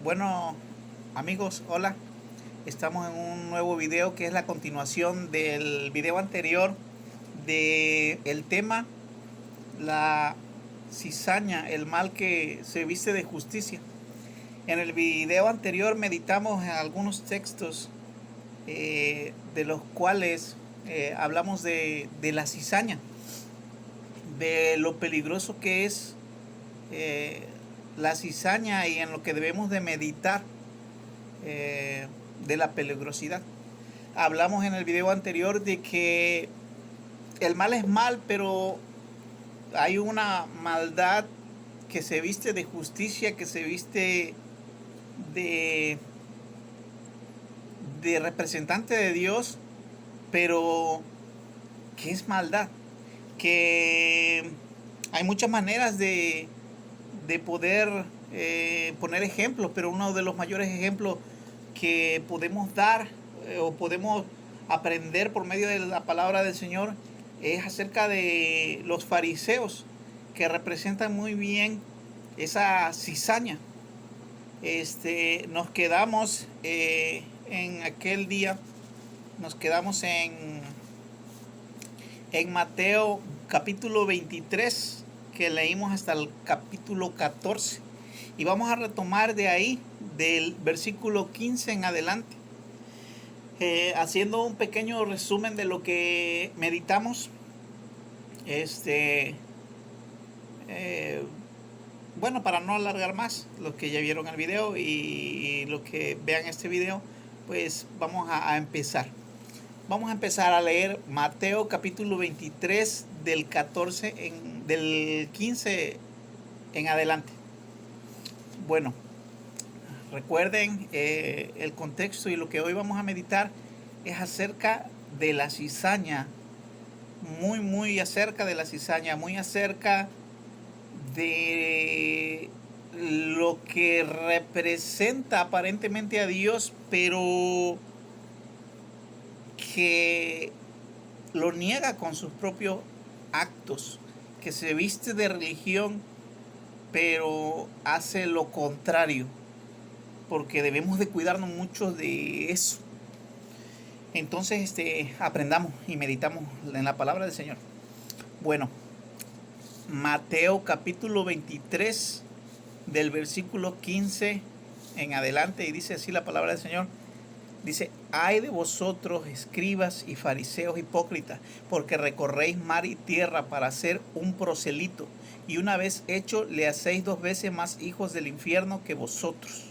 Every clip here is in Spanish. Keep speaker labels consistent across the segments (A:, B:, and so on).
A: Bueno, amigos, hola. Estamos en un nuevo video que es la continuación del video anterior de el tema la cizaña, el mal que se viste de justicia. En el video anterior meditamos en algunos textos de los cuales hablamos de la cizaña, de lo peligroso que es eh, la cizaña y en lo que debemos de meditar de la peligrosidad. Hablamos en el video anterior de que el mal es mal, pero hay una maldad que se viste de justicia, que se viste de, de representante de Dios, pero que es maldad. Que hay muchas maneras de poder poner ejemplos, pero uno de los mayores ejemplos que podemos dar o podemos aprender por medio de la palabra del Señor es acerca de los fariseos, que representan muy bien esa cizaña. Nos quedamos en aquel día, nos quedamos en Mateo capítulo 23, que leímos hasta el capítulo 14. Y vamos a retomar de ahí, del versículo 15 en adelante, haciendo un pequeño resumen de lo que meditamos. Bueno, para no alargar más, los que ya vieron el video y los que vean este video, pues vamos a empezar. Vamos a empezar a leer Mateo capítulo 23 del 15 en adelante. Bueno, recuerden el contexto, y lo que hoy vamos a meditar es acerca de la cizaña, muy acerca de la cizaña, muy acerca de lo que representa aparentemente a Dios, pero que lo niega con sus propios actos, que se viste de religión, pero hace lo contrario, porque debemos de cuidarnos mucho de eso. Entonces, aprendamos y meditamos en la palabra del Señor. Bueno, Mateo capítulo 23, del versículo 15 en adelante, y dice así la palabra del Señor. Dice: ay de vosotros, escribas y fariseos hipócritas, porque recorréis mar y tierra para hacer un proselito, y una vez hecho le hacéis 2 veces más hijos del infierno que vosotros.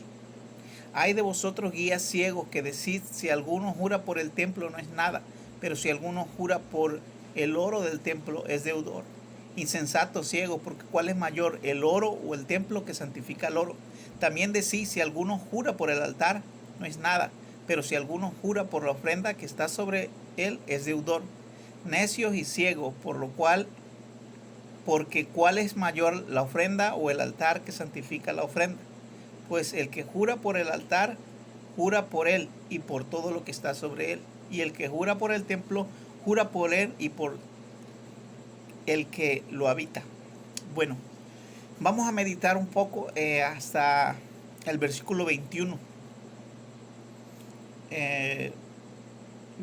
A: Ay de vosotros, guías ciegos, que decís: si alguno jura por el templo no es nada, pero si alguno jura por el oro del templo es deudor. Insensato, ciego, porque ¿cuál es mayor, el oro o el templo que santifica el oro? También decís: si alguno jura por el altar no es nada, pero si alguno jura por la ofrenda que está sobre él es deudor. Necios y ciegos, porque ¿cuál es mayor, la ofrenda o el altar que santifica la ofrenda? Pues el que jura por el altar, jura por él y por todo lo que está sobre él. Y el que jura por el templo, jura por él y por el que lo habita. Bueno, vamos a meditar un poco hasta el versículo 21.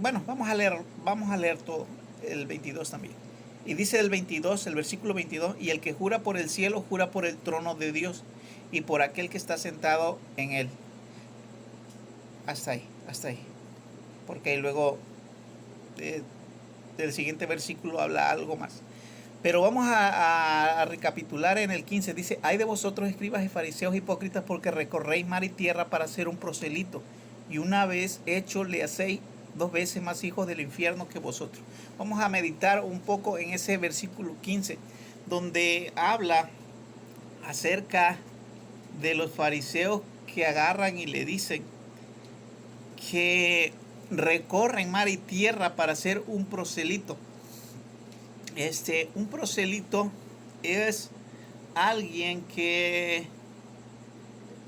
A: Bueno, vamos a leer todo, el 22 también. Y dice el 22, el versículo 22: y el que jura por el cielo, jura por el trono de Dios y por aquel que está sentado en él. Hasta ahí. Porque luego del siguiente versículo habla algo más. Pero vamos a recapitular en el 15. Dice: ay de vosotros, escribas y fariseos hipócritas, porque recorréis mar y tierra para hacer un proselito, y una vez hecho le hacéis 2 veces más hijos del infierno que vosotros. Vamos a meditar un poco en ese versículo 15, donde habla acerca de los fariseos que agarran y le dicen que recorren mar y tierra para hacer un proselito. Un proselito es alguien que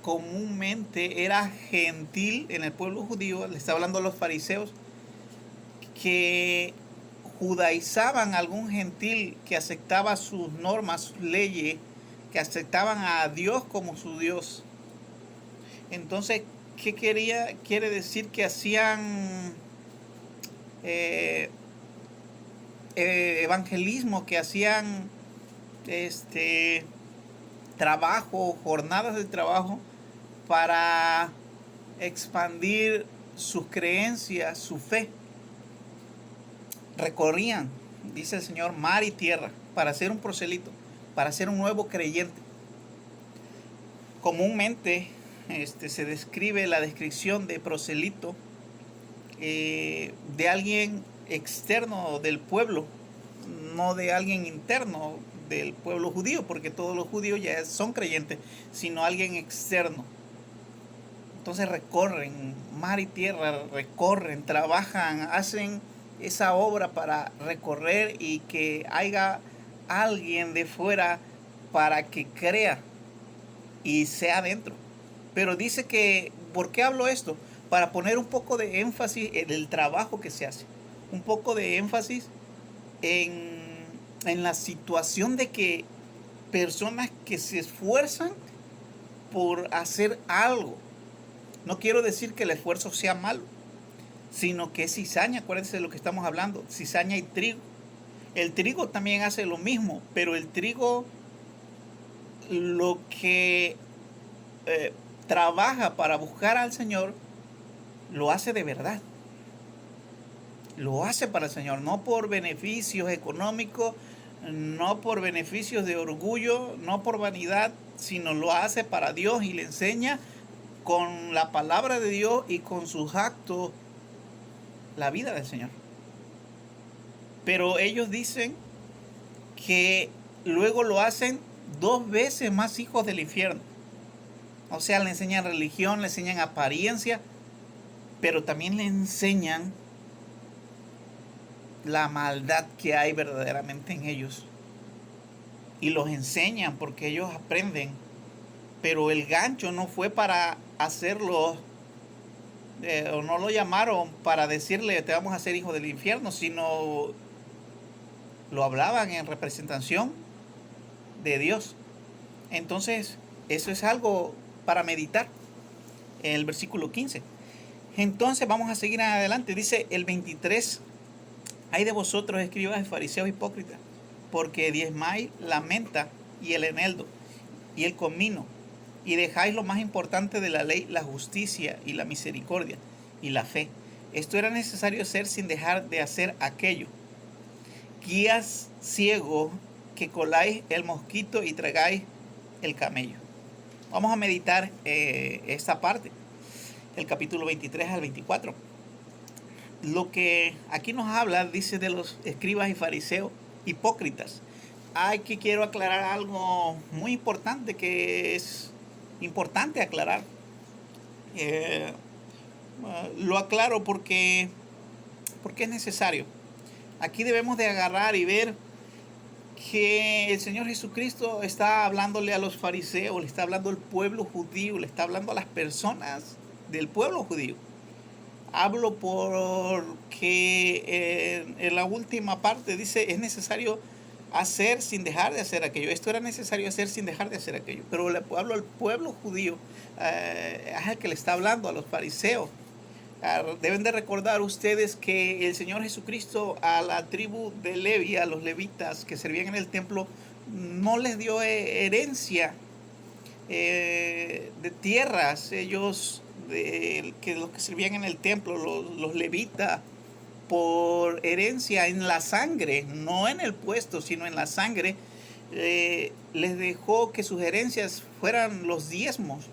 A: comúnmente era gentil en el pueblo judío. Le está hablando a los fariseos que judaizaban a algún gentil que aceptaba sus normas, sus leyes, que aceptaban a Dios como su Dios. Entonces, quiere decir que hacían eh, evangelismo, que hacían trabajo, jornadas de trabajo para expandir sus creencias, su fe. Recorrían, dice el Señor, mar y tierra para ser un proselito, para ser un nuevo creyente. Comúnmente se describe la descripción de proselito de alguien externo del pueblo, no de alguien interno del pueblo judío, porque todos los judíos ya son creyentes, sino alguien externo. Entonces recorren mar y tierra, recorren, trabajan, hacen esa obra para recorrer y que haya alguien de fuera para que crea y sea adentro. Pero dice que, ¿por qué hablo esto? Para poner un poco de énfasis en el trabajo que se hace, un poco de énfasis en la situación de que personas que se esfuerzan por hacer algo. No quiero decir que el esfuerzo sea malo, sino que es cizaña. Acuérdense de lo que estamos hablando, cizaña y trigo. El trigo también hace lo mismo, pero el trigo lo que trabaja para buscar al Señor lo hace de verdad. Lo hace para el Señor, no por beneficios económicos, no por beneficios de orgullo, no por vanidad, sino lo hace para Dios y le enseña con la palabra de Dios y con sus actos la vida del Señor. Pero ellos dicen que luego lo hacen 2 veces más hijos del infierno. O sea, le enseñan religión, le enseñan apariencia, pero también le enseñan la maldad que hay verdaderamente en ellos. Y los enseñan porque ellos aprenden. Pero el gancho no fue para hacerlo, o no lo llamaron para decirle te vamos a hacer hijo del infierno, sino lo hablaban en representación de Dios. Entonces, eso es algo para meditar en el versículo 15. Entonces, vamos a seguir adelante. Dice el 23: hay de vosotros, escribas y fariseos hipócritas, porque diezmáis la menta y el eneldo y el comino, y dejáis lo más importante de la ley, la justicia y la misericordia y la fe. Esto era necesario hacer sin dejar de hacer aquello. Guías ciegos que coláis el mosquito y tragáis el camello. Vamos a meditar esta parte, el capítulo 23 al 24. Lo que aquí nos habla, dice, de los escribas y fariseos hipócritas. Aquí quiero aclarar algo muy importante, que es importante aclarar. Lo aclaro porque es necesario. Aquí debemos de agarrar y ver que el Señor Jesucristo está hablándole a los fariseos, le está hablando al pueblo judío, le está hablando a las personas del pueblo judío. Hablo porque en la última parte dice, es necesario hacer sin dejar de hacer aquello. Esto era necesario hacer sin dejar de hacer aquello. Pero le hablo al pueblo judío, es el que le está hablando a los fariseos. Deben de recordar ustedes que el Señor Jesucristo a la tribu de Levi, a los levitas que servían en el templo, no les dio herencia de tierras. Ellos, los que servían en el templo, los levitas, por herencia en la sangre, no en el puesto, sino en la sangre, les dejó que sus herencias fueran los diezmos.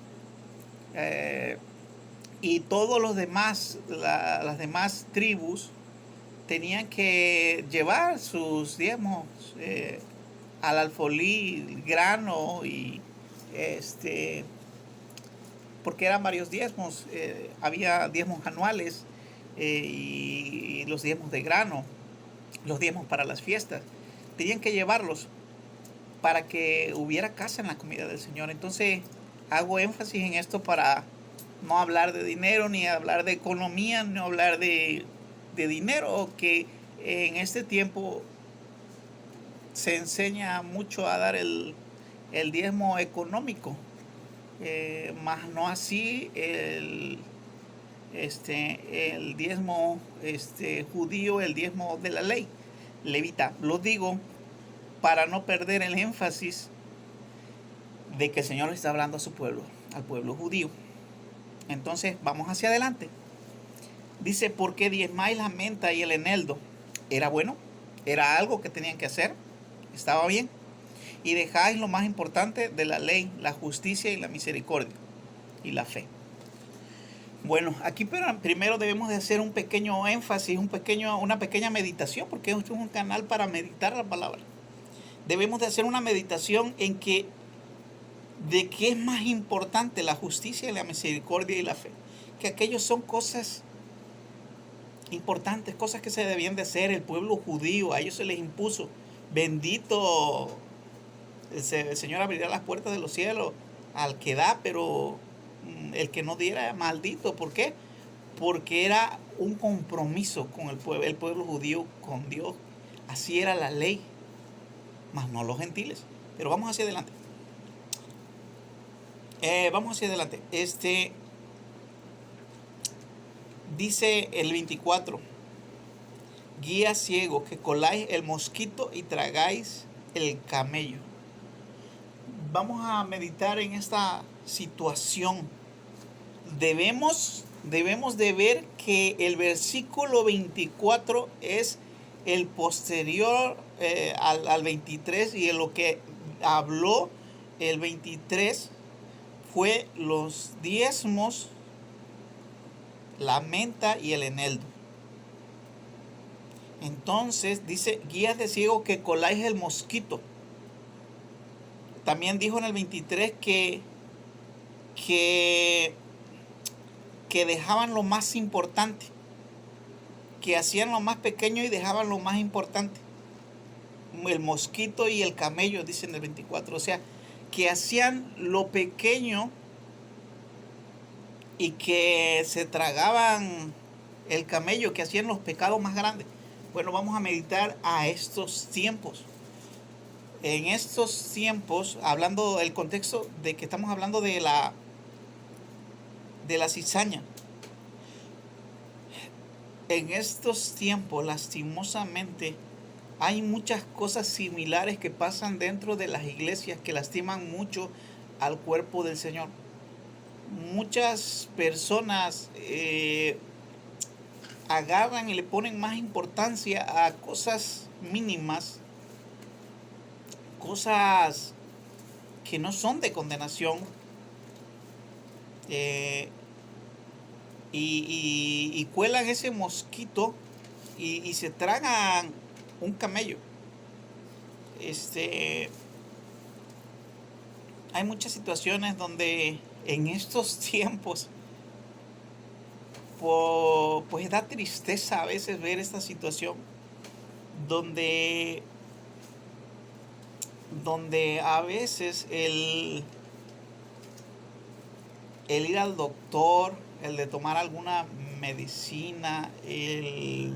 A: Y todos los demás, las demás tribus, tenían que llevar sus diezmos al alfolí, grano, y porque eran varios diezmos. Había diezmos anuales y los diezmos de grano, los diezmos para las fiestas. Tenían que llevarlos para que hubiera casa en la comida del Señor. Entonces hago énfasis en esto para no hablar de dinero, ni hablar de economía, ni hablar de dinero, que en este tiempo se enseña mucho a dar el diezmo económico. más no así el diezmo judío, el diezmo de la ley levita. Lo digo para no perder el énfasis de que el Señor está hablando a su pueblo, al pueblo judío. Entonces vamos hacia adelante. Dice, ¿por qué diezmáis la menta y el eneldo? ¿Era bueno? ¿Era algo que tenían que hacer? ¿Estaba bien? Y dejáis lo más importante de la ley, la justicia y la misericordia y la fe. Bueno, aquí primero debemos de hacer un pequeño énfasis, una pequeña meditación, porque esto es un canal para meditar la palabra. Debemos de hacer una meditación de qué es más importante, la justicia y la misericordia y la fe. Que aquellos son cosas importantes, cosas que se debían de hacer. El pueblo judío, a ellos se les impuso. Bendito, el Señor abrirá las puertas de los cielos al que da, pero el que no diera, maldito. ¿Por qué? Porque era un compromiso con el pueblo judío con Dios. Así era la ley, más no los gentiles. Pero vamos hacia adelante. Dice el 24: guía ciego, que coláis el mosquito y tragáis el camello. Vamos a meditar en esta situación. Debemos de ver que el versículo 24 es el posterior al 23, y en lo que habló el 23 fue los diezmos, la menta y el eneldo. Entonces dice, guías de ciego que coláis el mosquito. También dijo en el 23 que dejaban lo más importante, que hacían lo más pequeño y dejaban lo más importante. El mosquito y el camello, dice en el 24. O sea, que hacían lo pequeño y que se tragaban el camello, que hacían los pecados más grandes. Bueno, vamos a meditar a estos tiempos. En estos tiempos, hablando del contexto de que estamos hablando de la cizaña. En estos tiempos, lastimosamente, hay muchas cosas similares que pasan dentro de las iglesias que lastiman mucho al cuerpo del Señor. Muchas personas agarran y le ponen más importancia a cosas mínimas, cosas que no son de condenación, y cuelan ese mosquito y se tragan un camello. Hay muchas situaciones donde en estos tiempos pues da tristeza a veces ver esta situación donde a veces el ir al doctor, el de tomar alguna medicina, el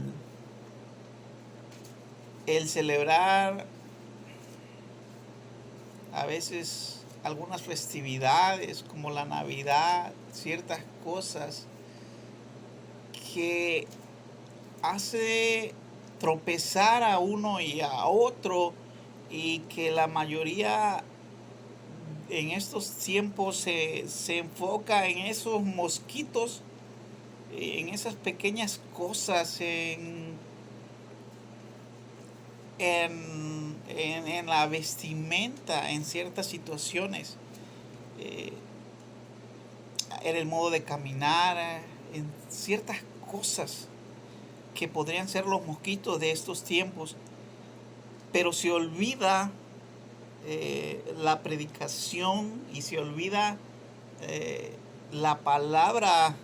A: celebrar a veces algunas festividades como la Navidad, ciertas cosas que hace tropezar a uno y a otro, y que la mayoría en estos tiempos se enfoca en esos mosquitos, en esas pequeñas cosas, en la vestimenta, en ciertas situaciones, en el modo de caminar, en ciertas cosas que podrían ser los mosquitos de estos tiempos, pero se olvida la predicación y se olvida la palabra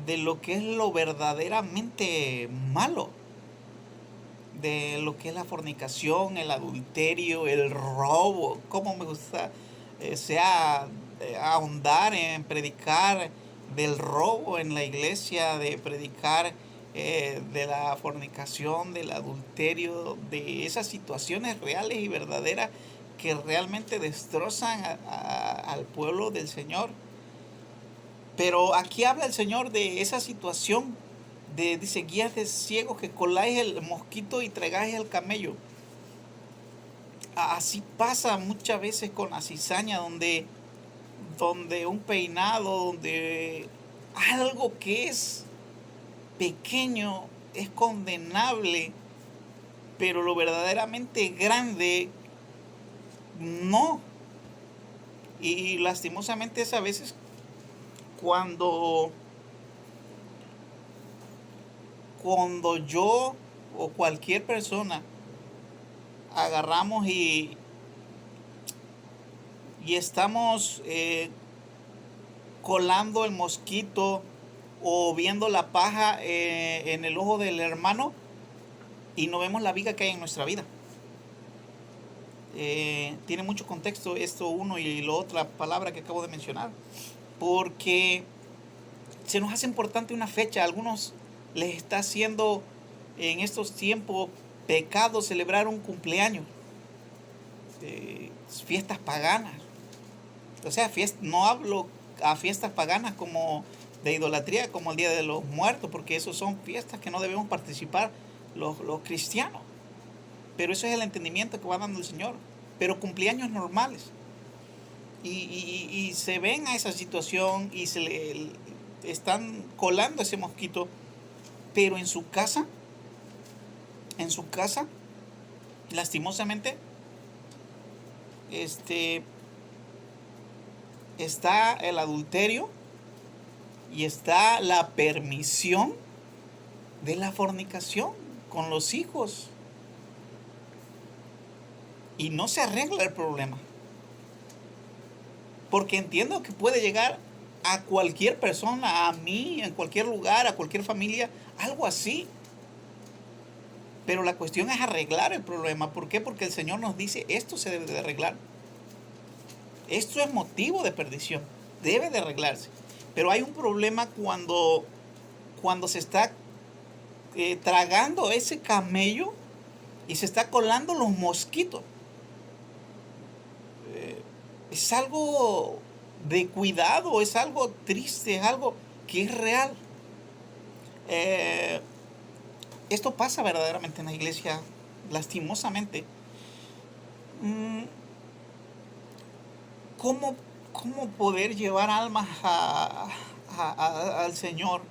A: de lo que es lo verdaderamente malo, de lo que es la fornicación, el adulterio, el robo. Cómo me gusta ahondar en predicar del robo en la iglesia, de predicar de la fornicación, del adulterio, de esas situaciones reales y verdaderas que realmente destrozan al pueblo del Señor. Pero aquí habla el Señor de esa situación, dice, guías de ciegos que coláis el mosquito y tragáis el camello. Así pasa muchas veces con la cizaña, donde un peinado, donde algo que es pequeño es condenable, pero lo verdaderamente grande no. Y lastimosamente es a veces cuando yo o cualquier persona agarramos y estamos colando el mosquito o viendo la paja en el ojo del hermano y no vemos la viga que hay en nuestra vida. Tiene mucho contexto esto uno y lo otra palabra que acabo de mencionar, porque se nos hace importante una fecha. A algunos les está haciendo en estos tiempos pecado celebrar un cumpleaños, fiestas paganas. O sea, no hablo a fiestas paganas como de idolatría, como el Día de los Muertos, porque esos son fiestas que no debemos participar los cristianos. Pero eso es el entendimiento que va dando el Señor. Pero cumpleaños normales. Y se ven a esa situación y se le están colando ese mosquito. Pero en su casa, lastimosamente, está el adulterio y está la permisión de la fornicación con los hijos. Y no se arregla el problema. Porque entiendo que puede llegar a cualquier persona, a mí, en cualquier lugar, a cualquier familia, algo así. Pero la cuestión es arreglar el problema. ¿Por qué? Porque el Señor nos dice, esto se debe de arreglar. Esto es motivo de perdición. Debe de arreglarse. Pero hay un problema cuando se está tragando ese camello y se está colando los mosquitos. Es algo de cuidado, es algo triste, es algo que es real. Esto pasa verdaderamente en la iglesia, lastimosamente. ¿Cómo poder llevar almas al Señor?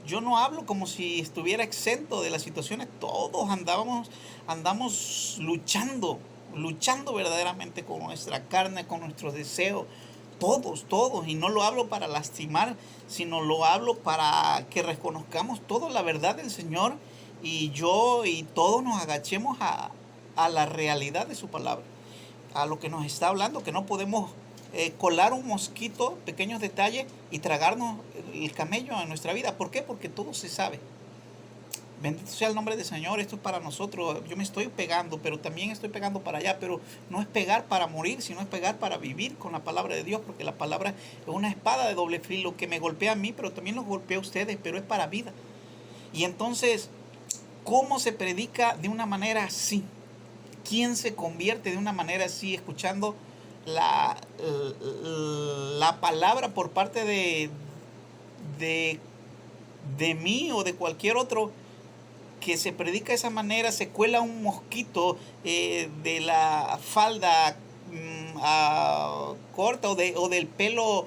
A: Yo no hablo como si estuviera exento de las situaciones. Todos andamos luchando verdaderamente con nuestra carne, con nuestros deseos. Todos. Y no lo hablo para lastimar, sino lo hablo para que reconozcamos toda la verdad del Señor y todos nos agachemos a la realidad de su palabra, a lo que nos está hablando, que no podemos colar un mosquito, pequeños detalles, y tragarnos el camello en nuestra vida. ¿Por qué? Porque todo se sabe. Bendito sea el nombre del Señor. Esto es para nosotros. Yo me estoy pegando, pero también estoy pegando para allá. Pero no es pegar para morir, sino es pegar para vivir con la palabra de Dios, porque la palabra es una espada de doble filo que me golpea a mí, pero también los golpea a ustedes, pero es para vida. Y entonces, ¿cómo se predica de una manera así? ¿Quién se convierte de una manera así, escuchando la palabra por parte de mí o de cualquier otro, que se predica de esa manera? Se cuela un mosquito de la falda corta o del pelo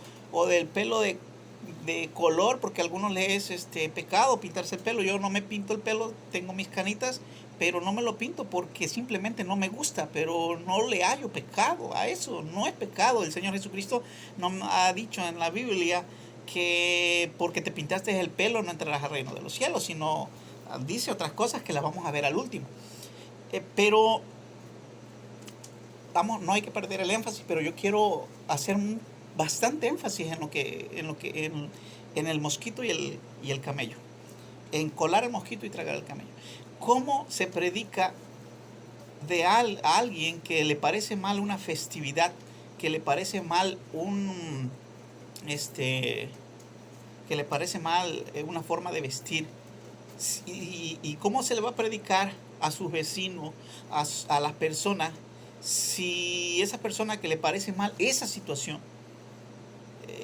A: de color, porque a algunos les es pecado pintarse el pelo. Yo no me pinto el pelo, tengo mis canitas, pero no me lo pinto porque simplemente no me gusta, pero no le hallo pecado a eso. No es pecado. El Señor Jesucristo nos ha dicho en la Biblia que porque te pintaste el pelo no entrarás al reino de los cielos, sino dice otras cosas que las vamos a ver al último. Pero no hay que perder el énfasis, pero yo quiero hacer bastante énfasis en el mosquito y el camello, en colar el mosquito y tragar el camello. ¿Cómo se predica a alguien que le parece mal una festividad, que le parece mal que le parece mal una forma de vestir? ¿Y cómo se le va a predicar a sus vecinos, a las personas, Si esa persona que le parece mal esa situación,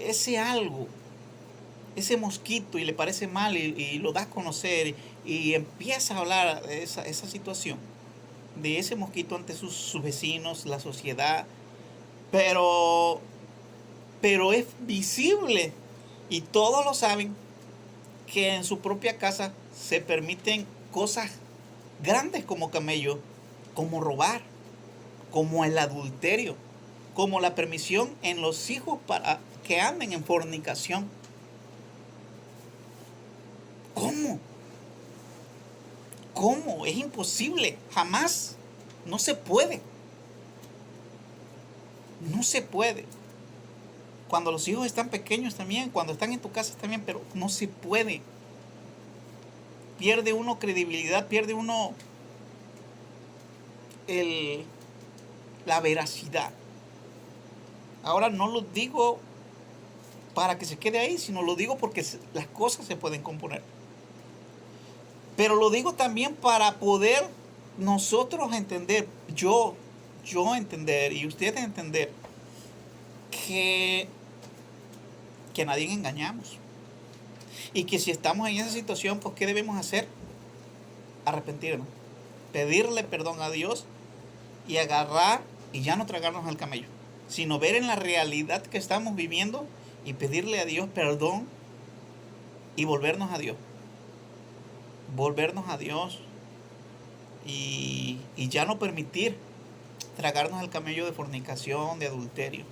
A: ese algo, ese mosquito y le parece mal y lo das a conocer y empieza a hablar de esa situación, de ese mosquito ante sus vecinos, la sociedad, pero, pero es visible y todos lo saben que en su propia casa se permiten cosas grandes como camello, como robar, como el adulterio, como la permisión en los hijos para que anden en fornicación. ¿Cómo? ¿Cómo? Es imposible. Jamás. No se puede. No se puede. Cuando los hijos están pequeños también, cuando están en tu casa también, pero no se puede. Pierde uno credibilidad, pierde uno el, la veracidad. Ahora no lo digo para que se quede ahí, sino lo digo porque las cosas se pueden componer. Pero lo digo también para poder nosotros entender, yo entender y ustedes entender que a nadie engañamos. Y que si estamos en esa situación, pues ¿qué debemos hacer? Arrepentirnos, pedirle perdón a Dios y agarrar y ya no tragarnos al camello, sino ver en la realidad que estamos viviendo y pedirle a Dios perdón y volvernos a Dios. Volvernos a Dios y ya no permitir tragarnos el camello de fornicación, de adulterio.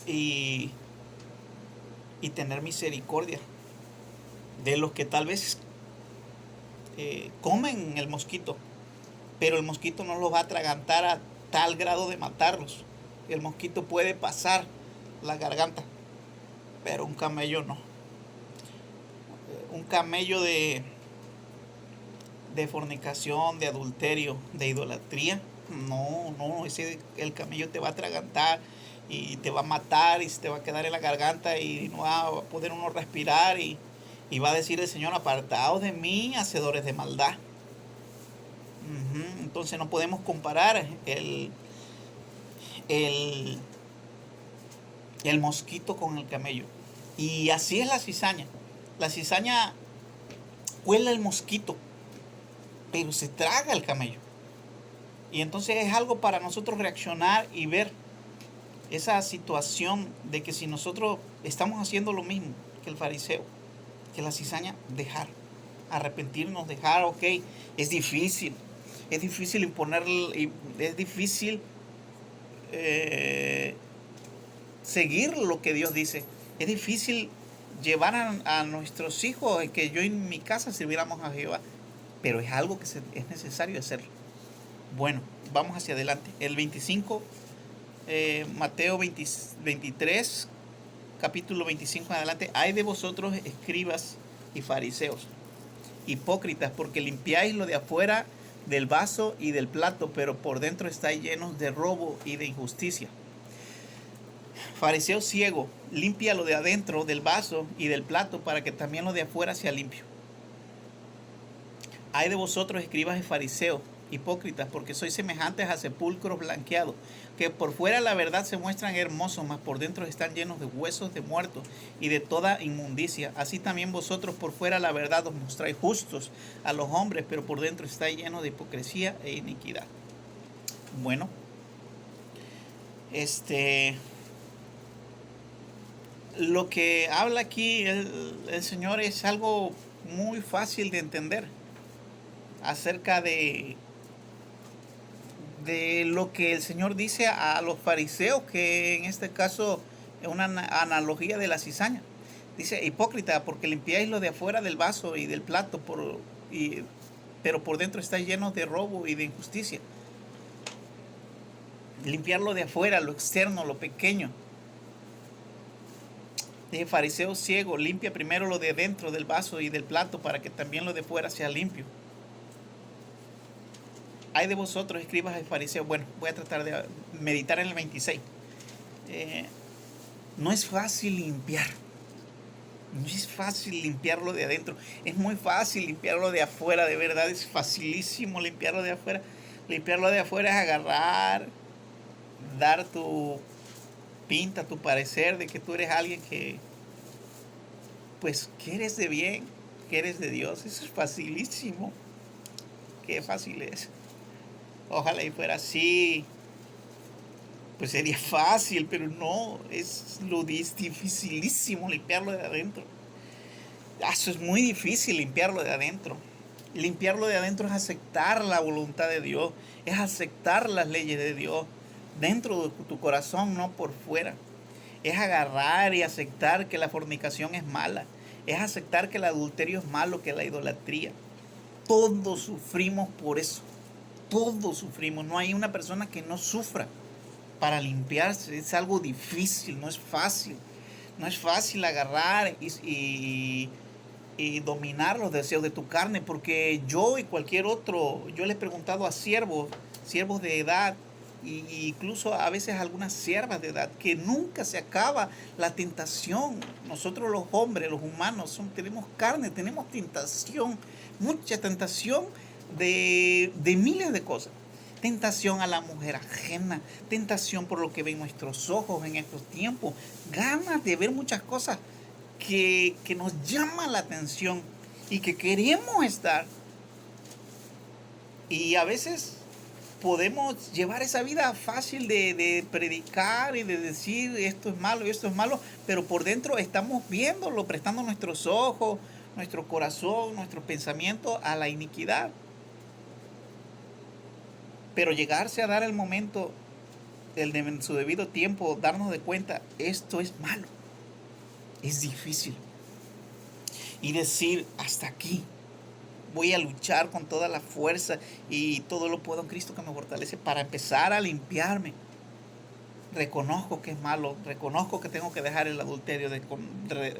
A: Y tener misericordia de los que tal vez comen el mosquito, pero el mosquito no los va a atragantar a tal grado de matarlos. El mosquito puede pasar la garganta, pero un camello no. Un camello de fornicación, de adulterio, de idolatría, no, el camello te va a atragantar y te va a matar y se te va a quedar en la garganta y no va a poder uno respirar y va a decir el Señor: apartaos de mí, hacedores de maldad. Entonces no podemos comparar el mosquito con el camello. Y así es la cizaña. La cizaña cuela el mosquito, pero se traga el camello. Y entonces es algo para nosotros reaccionar y ver esa situación de que si nosotros estamos haciendo lo mismo que el fariseo, que la cizaña, dejar, arrepentirnos, dejar, ok, es difícil imponer, es difícil seguir lo que Dios dice, es difícil llevar a nuestros hijos, que yo en mi casa sirviéramos a Jehová, pero es algo que es necesario hacerlo. Bueno, vamos hacia adelante. El 25, Mateo 23, capítulo 25 en adelante. Hay de vosotros, escribas y fariseos, hipócritas, porque limpiáis lo de afuera del vaso y del plato, pero por dentro estáis llenos de robo y de injusticia. Fariseo ciego, limpia lo de adentro del vaso y del plato, para que también lo de afuera sea limpio. Hay de vosotros, escribas y fariseos, hipócritas, porque sois semejantes a sepulcros blanqueados, que por fuera la verdad se muestran hermosos, mas por dentro están llenos de huesos de muertos y de toda inmundicia. Así también vosotros por fuera la verdad os mostráis justos a los hombres, pero por dentro estáis llenos de hipocresía e iniquidad. Bueno, lo que habla aquí el Señor es algo muy fácil de entender acerca de lo que el Señor dice a los fariseos, que en este caso es una analogía de la cizaña. Dice: hipócrita, porque limpiáis lo de afuera del vaso y del plato, pero por dentro estáis llenos de robo y de injusticia. Limpiar lo de afuera, lo externo, lo pequeño. Dice: fariseo ciego, limpia primero lo de dentro del vaso y del plato, para que también lo de fuera sea limpio. Hay de vosotros, escribas y fariseos. Bueno, voy a tratar de meditar en el 26. No es fácil limpiar. No es fácil limpiarlo de adentro. Es muy fácil limpiarlo de afuera, de verdad. Es facilísimo limpiarlo de afuera. Limpiarlo de afuera es agarrar, dar tu pinta, tu parecer de que tú eres alguien que, pues, que eres de bien, que eres de Dios. Eso es facilísimo. Qué fácil es. Ojalá y fuera así. Pues sería fácil, pero no, es dificilísimo limpiarlo de adentro. Eso es muy difícil limpiarlo de adentro. Limpiarlo de adentro es aceptar la voluntad de Dios, es aceptar las leyes de Dios dentro de tu corazón, no por fuera. Es agarrar y aceptar que la fornicación es mala, es aceptar que el adulterio es malo, que la idolatría. Todos sufrimos por eso, todos sufrimos. No hay una persona que no sufra para limpiarse. Es algo difícil, no es fácil. No es fácil agarrar y dominar los deseos de tu carne, porque yo y cualquier otro, yo le he preguntado a siervos de edad, incluso a veces algunas siervas de edad, que nunca se acaba la tentación. Nosotros los hombres, los humanos, tenemos carne, tenemos tentación, mucha tentación de miles de cosas. Tentación a la mujer ajena, tentación por lo que ven nuestros ojos en estos tiempos, ganas de ver muchas cosas que nos llama la atención y que queremos estar. Y a veces podemos llevar esa vida fácil de predicar y de decir esto es malo y esto es malo, pero por dentro estamos viéndolo, prestando nuestros ojos, nuestro corazón, nuestro pensamiento a la iniquidad. Pero llegarse a dar el momento, en su debido tiempo, darnos de cuenta, esto es malo, es difícil. Y decir, hasta aquí, voy a luchar con toda la fuerza y todo lo puedo en Cristo que me fortalece para empezar a limpiarme. Reconozco que es malo, reconozco que tengo que dejar el adulterio,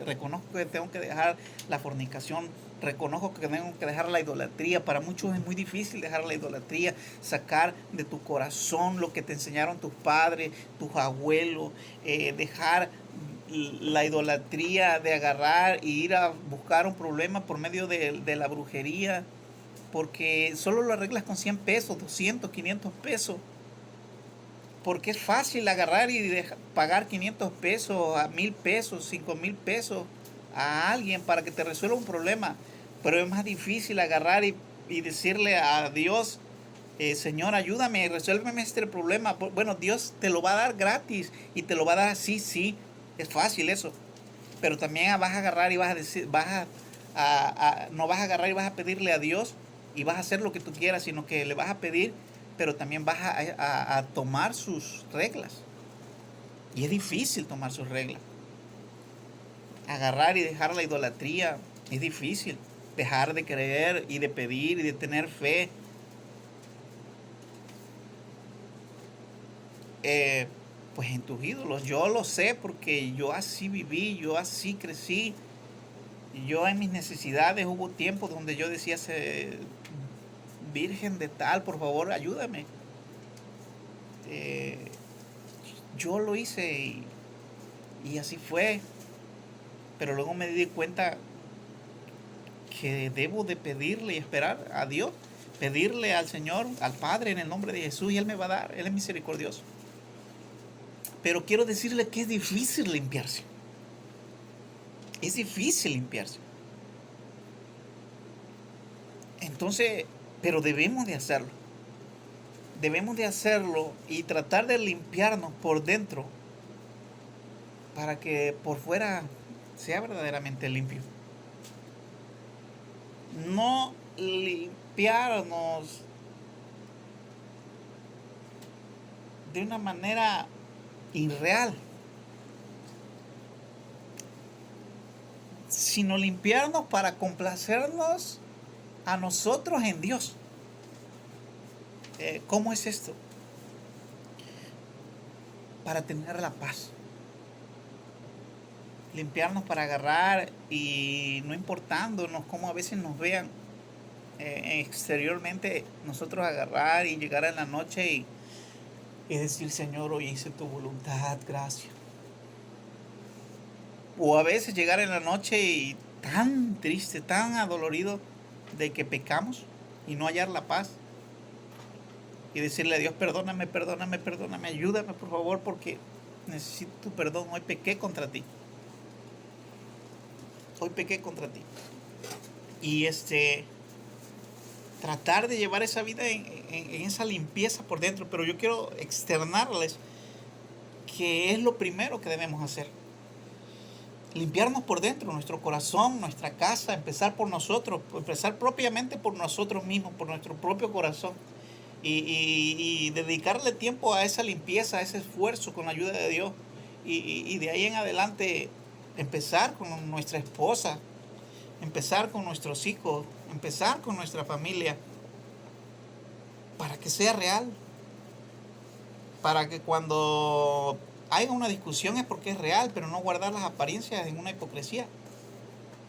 A: reconozco que tengo que dejar la fornicación, reconozco que tengo que dejar la idolatría. Para muchos es muy difícil dejar la idolatría, sacar de tu corazón lo que te enseñaron tus padres, tus abuelos, dejar la idolatría de agarrar y ir a buscar un problema por medio de la brujería, porque solo lo arreglas con 100 pesos, 200, 500 pesos. Porque es fácil agarrar y pagar 500 pesos, a 1000 pesos, 5000 pesos a alguien para que te resuelva un problema. Pero es más difícil agarrar y decirle a Dios, Señor, ayúdame, resuélveme este problema. Bueno, Dios te lo va a dar gratis y te lo va a dar así, sí. Es fácil eso. Pero también vas a agarrar y vas a decir, no vas a agarrar y vas a pedirle a Dios y vas a hacer lo que tú quieras, sino que le vas a pedir, pero también vas a tomar sus reglas. Y es difícil tomar sus reglas. Agarrar y dejar la idolatría es difícil. Dejar de creer y de pedir y de tener fe. Pues en tus ídolos. Yo lo sé porque yo así viví, yo así crecí. Yo en mis necesidades hubo tiempos donde yo decía, Virgen de tal, por favor, ayúdame. Yo lo hice y así fue. Pero luego me di cuenta que debo de pedirle y esperar a Dios, pedirle al Señor, al Padre, en el nombre de Jesús, y Él me va a dar. Él es misericordioso. Pero quiero decirle que es difícil limpiarse. Es difícil limpiarse. Entonces, pero debemos de hacerlo. Debemos de hacerlo y tratar de limpiarnos por dentro para que por fuera sea verdaderamente limpio. No limpiarnos de una manera irreal, sino limpiarnos para complacernos a nosotros en Dios. ¿Cómo es esto? Para tener la paz. Limpiarnos para agarrar y no importándonos cómo a veces nos vean exteriormente, nosotros agarrar y llegar en la noche y decir, Señor, hoy hice tu voluntad, gracias. O a veces llegar en la noche y tan triste, tan adolorido de que pecamos y no hallar la paz. y decirle a Dios, perdóname, perdóname, perdóname, ayúdame por favor porque necesito tu perdón, hoy pequé contra ti. Hoy pequé contra ti. Y tratar de llevar esa vida en esa limpieza por dentro, pero yo quiero externarles que es lo primero que debemos hacer. Limpiarnos por dentro, nuestro corazón, nuestra casa, empezar por nosotros, empezar propiamente por nosotros mismos, por nuestro propio corazón. Y dedicarle tiempo a esa limpieza, a ese esfuerzo con la ayuda de Dios. Y de ahí en adelante empezar con nuestra esposa, empezar con nuestros hijos, empezar con nuestra familia, para que sea real, para que cuando haya una discusión es porque es real, pero no guardar las apariencias en una hipocresía,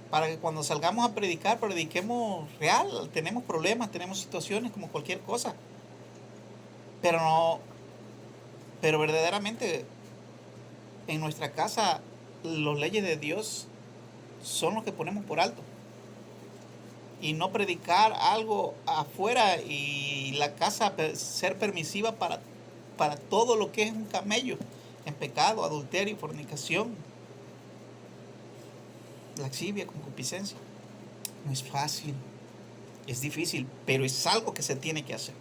A: para que cuando salgamos a predicar, prediquemos real. Tenemos problemas, tenemos situaciones como cualquier cosa, pero no, pero verdaderamente en nuestra casa las leyes de Dios son los que ponemos por alto. Y no predicar algo afuera y la casa ser permisiva para todo lo que es un camello en pecado, adulterio, fornicación, lascivia, concupiscencia. No es fácil, es difícil, pero es algo que se tiene que hacer.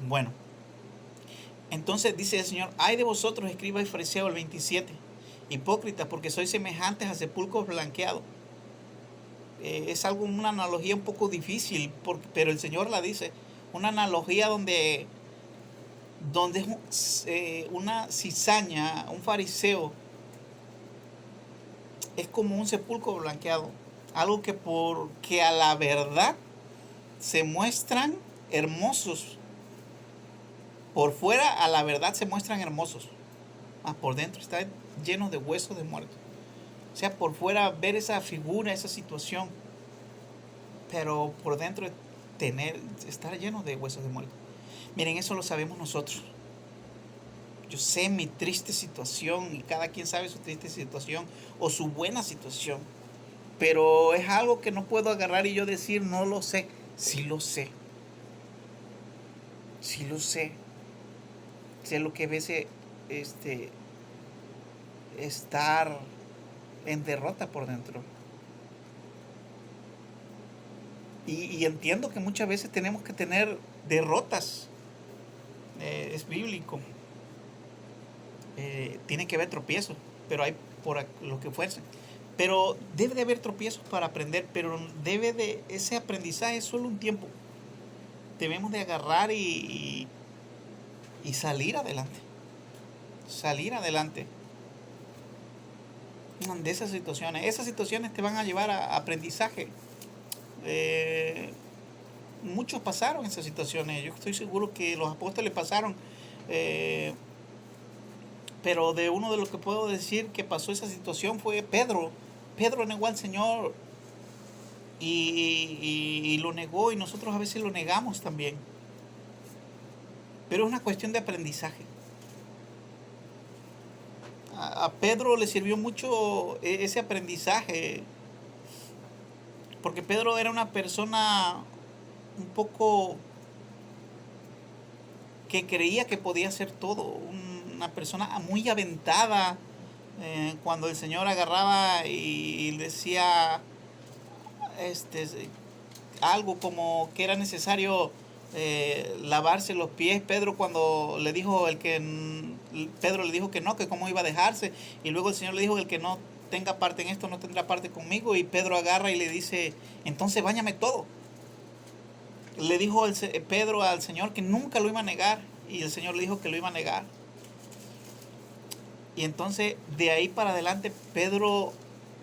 A: Bueno, entonces dice el Señor, ay de vosotros, escribas y fariseos, el 27, hipócritas, porque sois semejantes a sepulcros blanqueados. Es algo, una analogía un poco difícil, pero el Señor la dice, una analogía donde una cizaña, un fariseo, es como un sepulcro blanqueado, algo que a la verdad se muestran hermosos, por fuera a la verdad se muestran hermosos, mas por dentro está lleno de huesos de muertos. O sea, por fuera ver esa figura, esa situación, pero por dentro estar lleno de huesos de muertos. Miren, eso lo sabemos nosotros. Yo sé mi triste situación y cada quien sabe su triste situación o su buena situación, pero es algo que no puedo agarrar y yo decir no lo sé. Sí lo sé. Sí lo sé. Sé lo que a veces estar en derrota por dentro. Y entiendo que muchas veces tenemos que tener derrotas. Es bíblico. Tiene que haber tropiezos, pero hay por lo que fuerza. Pero debe de haber tropiezos para aprender, pero ese aprendizaje es solo un tiempo. Debemos de agarrar y salir adelante. Salir adelante de esas situaciones. Esas situaciones te van a llevar a aprendizaje. Muchos pasaron esas situaciones. Yo estoy seguro que los apóstoles pasaron. Pero de uno de los que puedo decir que pasó esa situación fue Pedro. Pedro negó al Señor y lo negó, y nosotros a veces lo negamos también. Pero es una cuestión de aprendizaje. A Pedro le sirvió mucho ese aprendizaje, porque Pedro era una persona un poco que creía que podía hacer todo, una persona muy aventada. Cuando el Señor agarraba y decía algo como que era necesario lavarse los pies, Pedro le dijo que no, que cómo iba a dejarse, y luego el Señor le dijo que el que no tenga parte en esto no tendrá parte conmigo, y Pedro agarra y le dice, entonces báñame todo. Le dijo Pedro al Señor que nunca lo iba a negar, y el Señor le dijo que lo iba a negar. Y entonces de ahí para adelante Pedro,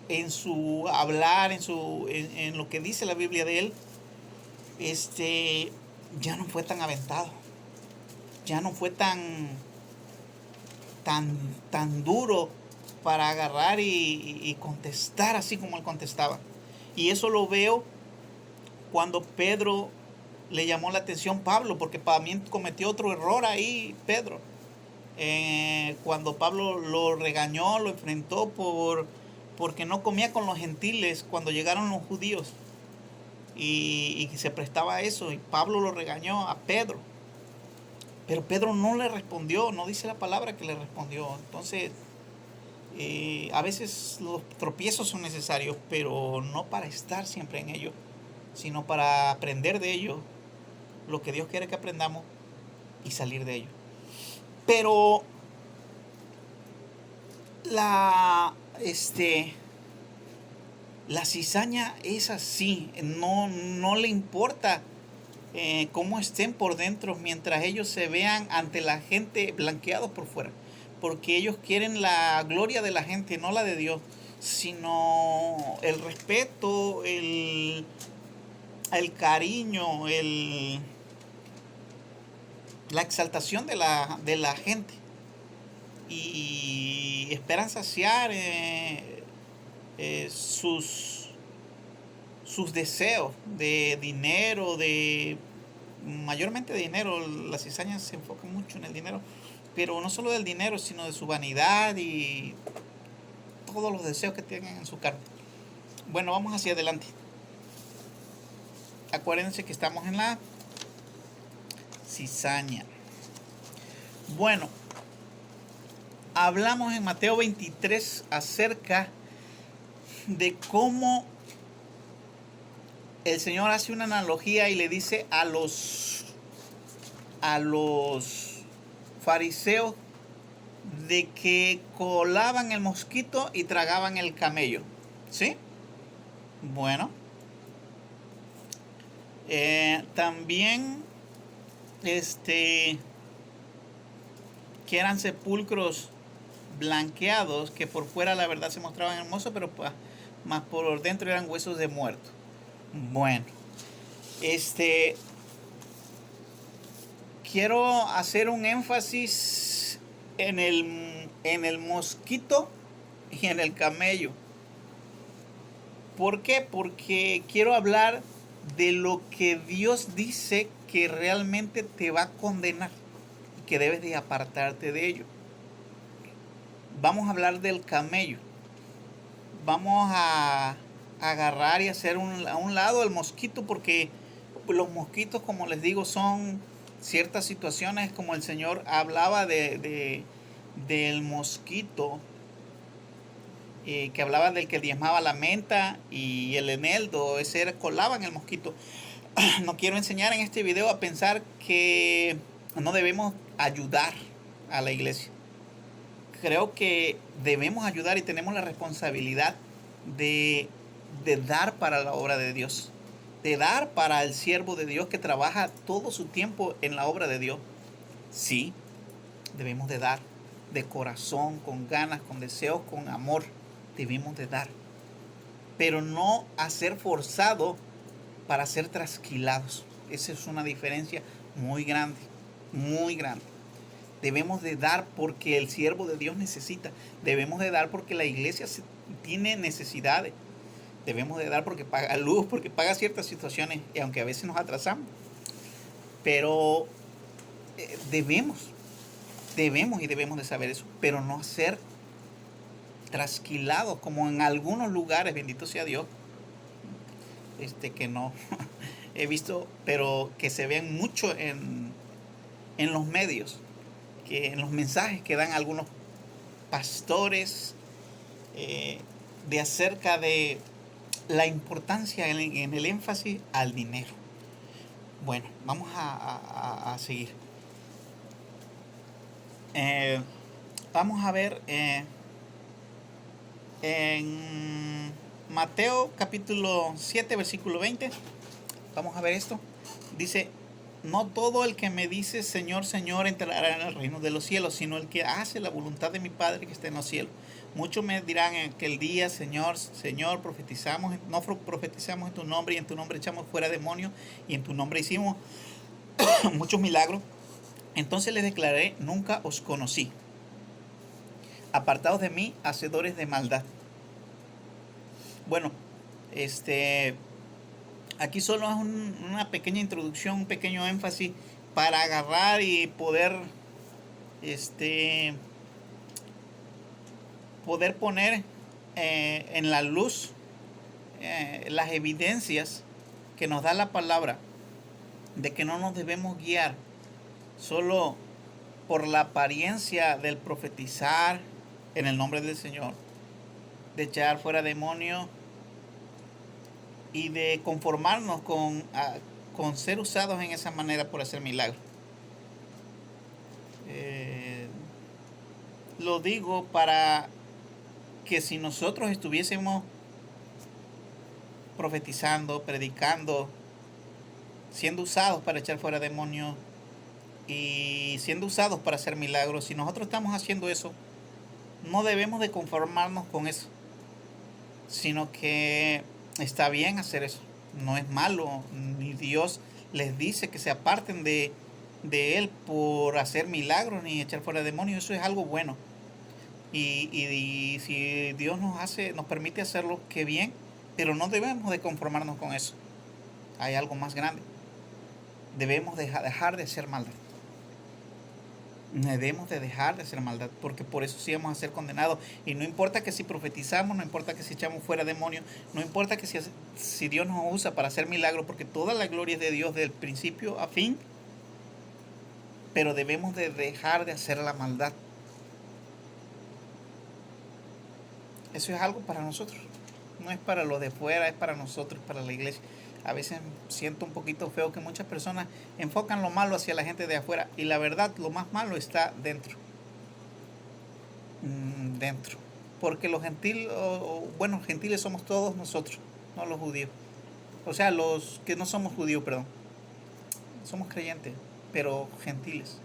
A: en su hablar, en lo que dice la Biblia de él, ya no fue tan aventado, ya no fue tan duro para agarrar y contestar así como él contestaba. Y eso lo veo cuando Pedro le llamó la atención a Pablo, porque también cometió otro error ahí Pedro. Cuando Pablo lo regañó, lo enfrentó porque no comía con los gentiles cuando llegaron los judíos, y se prestaba a eso, y Pablo lo regañó a Pedro. Pero Pedro no le respondió, no dice la palabra que le respondió. Entonces, a veces los tropiezos son necesarios, pero no para estar siempre en ellos, sino para aprender de ellos lo que Dios quiere que aprendamos y salir de ellos. Pero la, la cizaña es así, no le importa cómo estén por dentro mientras ellos se vean ante la gente blanqueados por fuera. Porque ellos quieren la gloria de la gente, no la de Dios, sino el respeto, el cariño, la exaltación de la gente. Y esperan saciar sus deseos de dinero, mayormente de dinero. La cizaña se enfoca mucho en el dinero, pero no solo del dinero, sino de su vanidad y todos los deseos que tienen en su carne. Bueno, vamos hacia adelante. Acuérdense que estamos en la cizaña. Bueno, hablamos en Mateo 23 acerca de cómo el Señor hace una analogía y le dice a los fariseos de que colaban el mosquito y tragaban el camello. ¿Sí? Bueno. También que eran sepulcros blanqueados, que por fuera la verdad se mostraban hermosos, pero más por dentro eran huesos de muertos. Bueno, quiero hacer un énfasis en el mosquito y en el camello. ¿Por qué? Porque quiero hablar de lo que Dios dice que realmente te va a condenar y que debes de apartarte de ello. Vamos a hablar del camello. Vamos a agarrar y hacer a un lado el mosquito, porque los mosquitos, como les digo, son ciertas situaciones, como el Señor hablaba del mosquito, que hablaba del que diezmaba la menta y el eneldo, colaban el mosquito. No quiero enseñar en este video a pensar que no debemos ayudar a la iglesia. Creo que debemos ayudar y tenemos la responsabilidad de dar para la obra de Dios, de dar para el siervo de Dios que trabaja todo su tiempo en la obra de Dios. Sí, debemos de dar de corazón, con ganas, con deseos, con amor. Debemos de dar, pero no a ser forzado para ser trasquilados. Esa es una diferencia muy grande, muy grande. Debemos de dar porque el siervo de Dios necesita. Debemos de dar porque la iglesia tiene necesidades. Debemos de dar porque paga luz, porque paga ciertas situaciones, y aunque a veces nos atrasamos. Pero debemos de saber eso, pero no ser trasquilados como en algunos lugares, bendito sea Dios, que no he visto, pero que se ven mucho en los medios, que en los mensajes que dan algunos pastores de acerca de la importancia en el énfasis al dinero. Bueno, vamos a seguir. Vamos a ver en Mateo capítulo 7, versículo 20. Vamos a ver esto. Dice: no todo el que me dice Señor, Señor entrará en el reino de los cielos, sino el que hace la voluntad de mi Padre que está en los cielos. Muchos me dirán en aquel día: Señor, Señor, no profetizamos en tu nombre, y en tu nombre echamos fuera demonios, y en tu nombre hicimos muchos milagros. Entonces les declaré: nunca os conocí. Apartados de mí, hacedores de maldad. Bueno, aquí solo es una pequeña introducción, un pequeño énfasis para agarrar y poder poner en la luz las evidencias que nos da la palabra de que no nos debemos guiar solo por la apariencia del profetizar en el nombre del Señor, de echar fuera demonios y de conformarnos con ser usados en esa manera por hacer milagros. Lo digo para que si nosotros estuviésemos profetizando, predicando, siendo usados para echar fuera demonios y siendo usados para hacer milagros, si nosotros estamos haciendo eso, no debemos de conformarnos con eso, sino que está bien hacer eso, no es malo, ni Dios les dice que se aparten de Él por hacer milagros ni echar fuera demonios. Eso es algo bueno, y si Dios nos permite hacerlo, qué bien, pero no debemos de conformarnos con eso. Hay algo más grande. Debemos dejar de hacer maldad. Debemos de dejar de hacer maldad, porque por eso sí vamos a ser condenados. Y no importa que si profetizamos, no importa que si echamos fuera demonios, no importa que si Dios nos usa para hacer milagros, porque toda la gloria es de Dios del principio a fin. Pero debemos de dejar de hacer la maldad. Eso es algo para nosotros. No es para los de fuera, es para nosotros, para la iglesia. A veces siento un poquito feo que muchas personas enfocan lo malo hacia la gente de afuera, y la verdad, lo más malo está dentro. Dentro. Porque los gentiles, gentiles somos todos nosotros, no los judíos. O sea, los que no somos judíos, perdón. Somos creyentes, pero gentiles.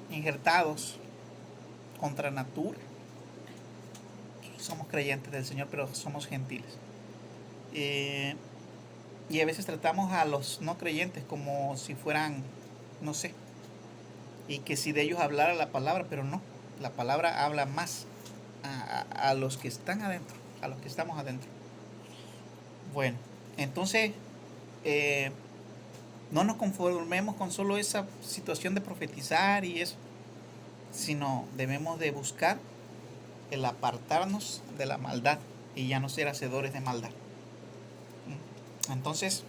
A: Injertados contra natura. Somos creyentes del Señor, pero somos gentiles. Y a veces tratamos a los no creyentes como si fueran, no sé, y que si de ellos hablara la palabra, pero no, la palabra habla más a los que están adentro, a los que estamos adentro. Bueno, entonces no nos conformemos con solo esa situación de profetizar y eso, sino debemos de buscar el apartarnos de la maldad y ya no ser hacedores de maldad. Entonces,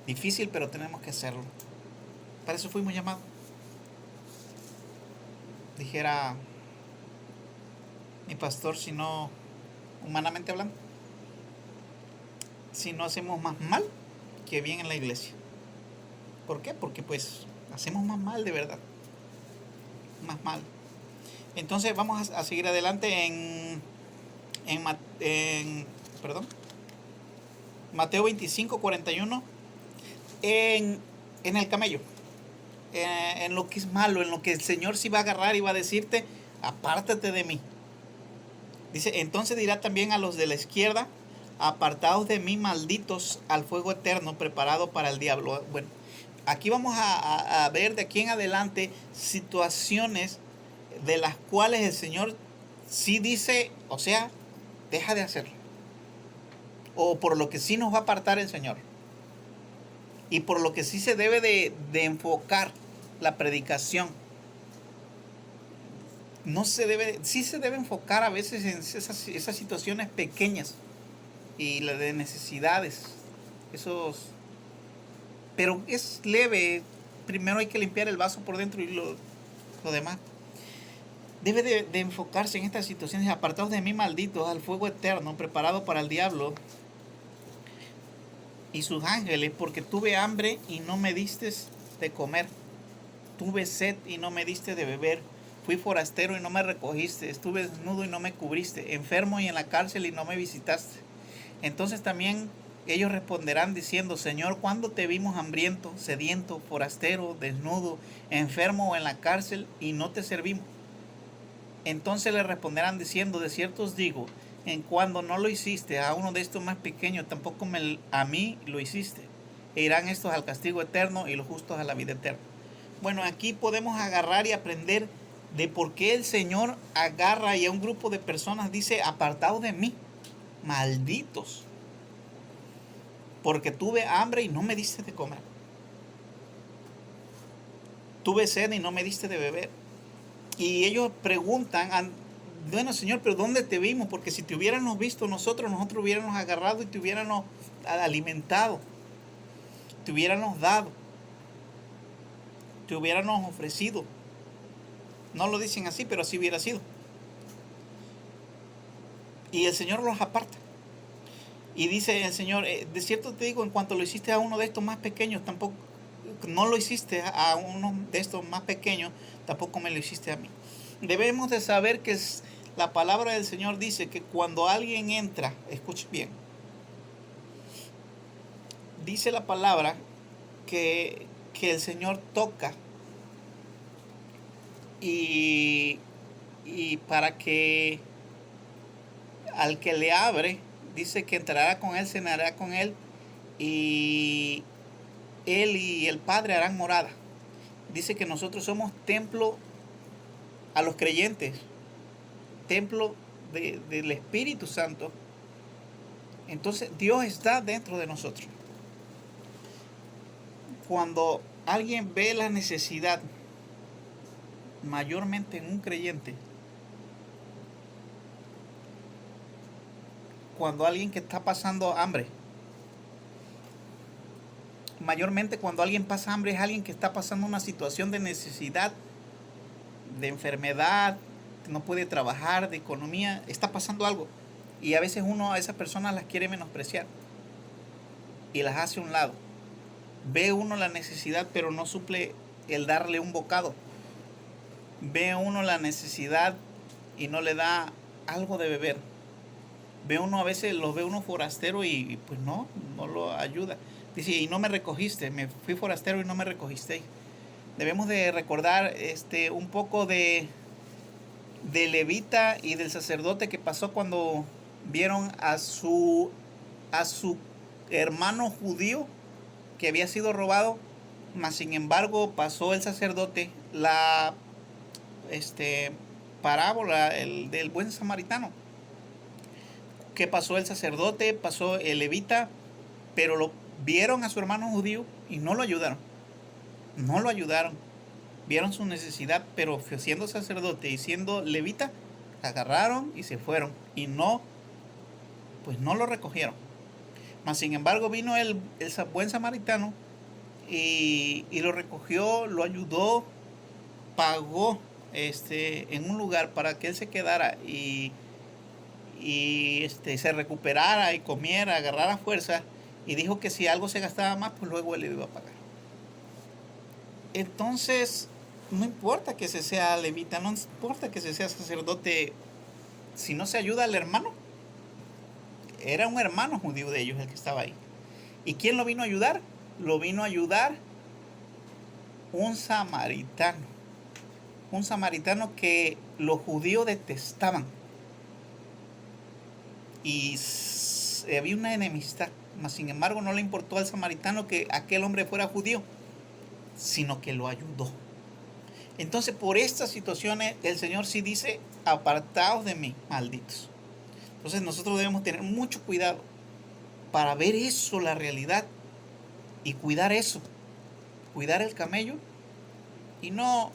A: difícil, pero tenemos que hacerlo. Para eso fuimos llamados. Dijera mi pastor, si no, humanamente hablando, si no hacemos más mal que bien en la iglesia. ¿Por qué? Porque pues hacemos más mal de verdad. Más mal. Entonces vamos a seguir adelante en Mateo 25, 41. En el camello. En lo que es malo, en lo que el Señor sí va a agarrar y va a decirte, apártate de mí. Dice, entonces dirá también a los de la izquierda, apartaos de mí, malditos, al fuego eterno preparado para el diablo. Bueno, aquí vamos a ver de aquí en adelante situaciones de las cuales el Señor sí dice, o sea, deja de hacerlo. O por lo que sí nos va a apartar el Señor. Y por lo que sí se debe de enfocar la predicación. Sí se debe enfocar a veces en esas situaciones pequeñas y las de necesidades. Pero es leve. Primero hay que limpiar el vaso por dentro y lo demás. Debe de enfocarse en estas situaciones. Apartados de mí, malditos, al fuego eterno preparado para el diablo y sus ángeles, porque tuve hambre y no me diste de comer, tuve sed y no me diste de beber, fui forastero y no me recogiste, estuve desnudo y no me cubriste, enfermo y en la cárcel y no me visitaste. Entonces también ellos responderán diciendo, Señor, ¿cuándo te vimos hambriento, sediento, forastero, desnudo, enfermo o en la cárcel y no te servimos? Entonces le responderán diciendo, de cierto os digo, en cuando no lo hiciste a uno de estos más pequeños, tampoco a mí lo hiciste. E irán estos al castigo eterno y los justos a la vida eterna. Bueno, aquí podemos agarrar y aprender de por qué el Señor agarra y a un grupo de personas dice, apartaos de mí, malditos, porque tuve hambre y no me diste de comer. Tuve sed y no me diste de beber. Y ellos preguntan, bueno, Señor, pero ¿dónde te vimos? Porque si te hubiéramos visto nosotros hubiéramos agarrado y te hubiéramos alimentado, te hubiéramos dado. te hubiéramos ofrecido. No lo dicen así, pero así hubiera sido. Y el Señor los aparta. Y dice el Señor, de cierto te digo, en cuanto lo hiciste a uno de estos más pequeños, tampoco, no lo hiciste a uno de estos más pequeños, tampoco me lo hiciste a mí. Debemos de saber que la palabra del Señor dice que cuando alguien entra, escuche bien, dice la palabra que el Señor toca y para que al que le abre, dice que entrará con él, cenará con él y él y el Padre harán morada. Dice que nosotros somos templo a los creyentes, templo del Espíritu Santo. Entonces Dios está dentro de nosotros. Cuando alguien ve la necesidad, mayormente en un creyente, cuando alguien que está pasando hambre, mayormente cuando alguien pasa hambre es alguien que está pasando una situación de necesidad, de enfermedad, que no puede trabajar, de economía, está pasando algo. Y a veces uno a esas personas las quiere menospreciar y las hace a un lado. Ve uno la necesidad, pero no suple el darle un bocado. Ve uno la necesidad y no le da algo de beber. Ve uno a veces, los ve uno forastero y pues no lo ayuda. Dice, y no me recogiste, me fui forastero y no me recogiste. Debemos de recordar un poco de Levita y del sacerdote que pasó cuando vieron a su hermano judío que había sido robado, mas sin embargo pasó el sacerdote la parábola del buen samaritano. Que pasó el sacerdote, pasó el levita, pero lo vieron a su hermano judío y no lo ayudaron. No lo ayudaron. Vieron su necesidad, pero siendo sacerdote y siendo levita, agarraron y se fueron. Y no lo recogieron. Mas sin embargo vino el buen samaritano y lo recogió, lo ayudó, pagó en un lugar para que él se quedara y se recuperara y comiera, agarrara fuerza, y dijo que si algo se gastaba más, pues luego él le iba a pagar. Entonces, no importa que se sea levita, no importa que se sea sacerdote, si no se ayuda al hermano. Era un hermano judío de ellos el que estaba ahí. ¿Y quién lo vino a ayudar? Lo vino a ayudar un samaritano. Un samaritano que los judíos detestaban. Y había una enemistad. Mas sin embargo no le importó al samaritano que aquel hombre fuera judío, sino que lo ayudó. Entonces por estas situaciones el Señor sí dice, apartaos de mí, malditos. Entonces nosotros debemos tener mucho cuidado para ver eso, la realidad, y cuidar eso, cuidar el camello, y no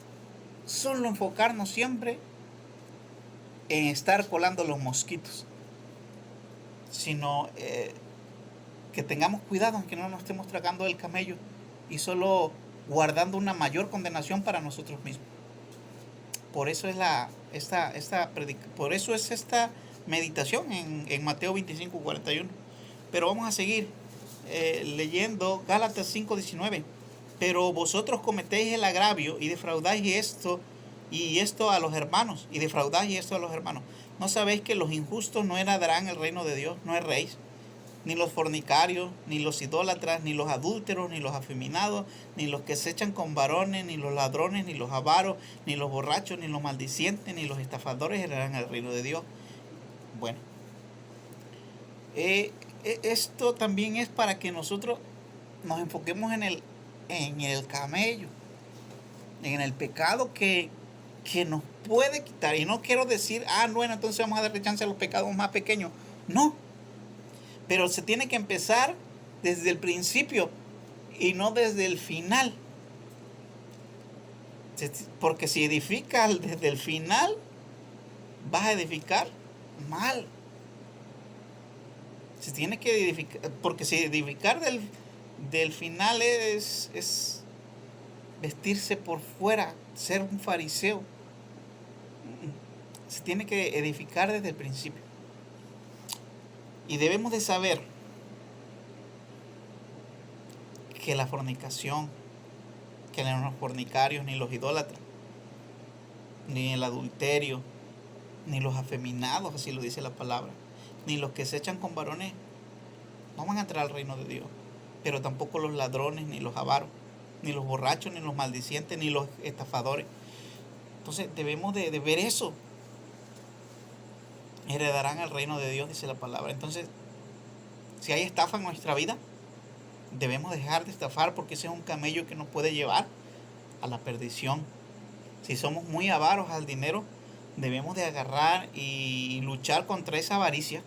A: solo enfocarnos siempre en estar colando los mosquitos, sino que tengamos cuidado en que no nos estemos tragando el camello y solo guardando una mayor condenación para nosotros mismos. Por eso es por eso es esta meditación en Mateo 25:41. Pero vamos a seguir leyendo Gálatas 5:19. Pero vosotros cometéis el agravio y defraudáis esto a los hermanos, y defraudáis esto a los hermanos. ¿No sabéis que los injustos no heredarán el reino de Dios? No erréis. Ni los fornicarios, ni los idólatras, ni los adúlteros, ni los afeminados, ni los que se echan con varones, ni los ladrones, ni los avaros, ni los borrachos, ni los maldicientes, ni los estafadores heredarán el reino de Dios. Bueno, esto también es para que nosotros nos enfoquemos en el camello, en el pecado que nos puede quitar. Y no quiero decir, bueno, entonces vamos a darle chance a los pecados más pequeños. No. Pero se tiene que empezar desde el principio y no desde el final. Porque si edificas desde el final, vas a edificar mal. Se tiene que edificar, porque si edificar del final es vestirse por fuera, ser un fariseo. Se tiene que edificar desde el principio. Y debemos de saber que la fornicación, que los fornicarios, ni los idólatras, ni el adulterio, ni los afeminados, así lo dice la palabra, ni los que se echan con varones, no van a entrar al reino de Dios. Pero tampoco los ladrones, ni los avaros, ni los borrachos, ni los maldicientes, ni los estafadores. Entonces debemos de ver eso. Heredarán el reino de Dios, dice la palabra. Entonces, si hay estafa en nuestra vida, debemos dejar de estafar, porque ese es un camello que nos puede llevar a la perdición. Si somos muy avaros al dinero, debemos de agarrar y luchar contra esa avaricia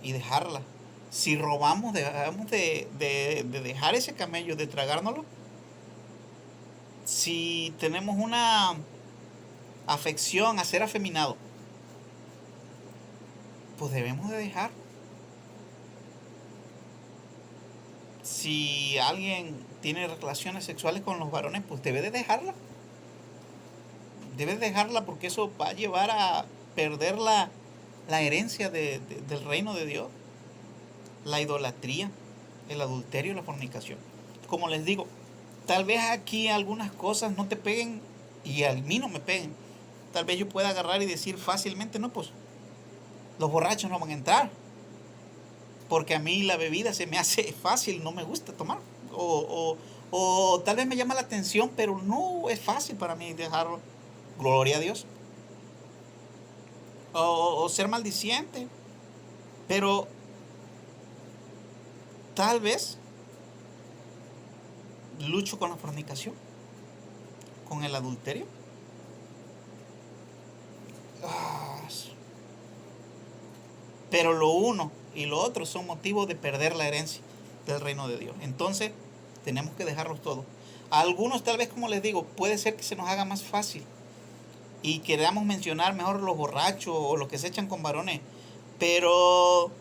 A: y dejarla. Si robamos, debemos de dejar ese camello, de tragárnoslo. Si tenemos una afección a ser afeminado, pues debemos de dejar. Si alguien tiene relaciones sexuales con los varones, pues debe de dejarla. Debe de dejarla, porque eso va a llevar a perder la herencia del reino de Dios. La idolatría, el adulterio y la fornicación. Como les digo, tal vez aquí algunas cosas no te peguen y a mí no me peguen. Tal vez yo pueda agarrar y decir fácilmente, no, pues los borrachos no van a entrar, porque a mí la bebida se me hace fácil, no me gusta tomar. O tal vez me llama la atención, pero no es fácil para mí dejarlo. Gloria a Dios. O ser maldiciente. Pero tal vez lucho con la fornicación, con el adulterio. Pero lo uno y lo otro son motivos de perder la herencia del reino de Dios. Entonces, tenemos que dejarlos todos. A algunos, tal vez, como les digo, puede ser que se nos haga más fácil y queramos mencionar mejor los borrachos o los que se echan con varones. Pero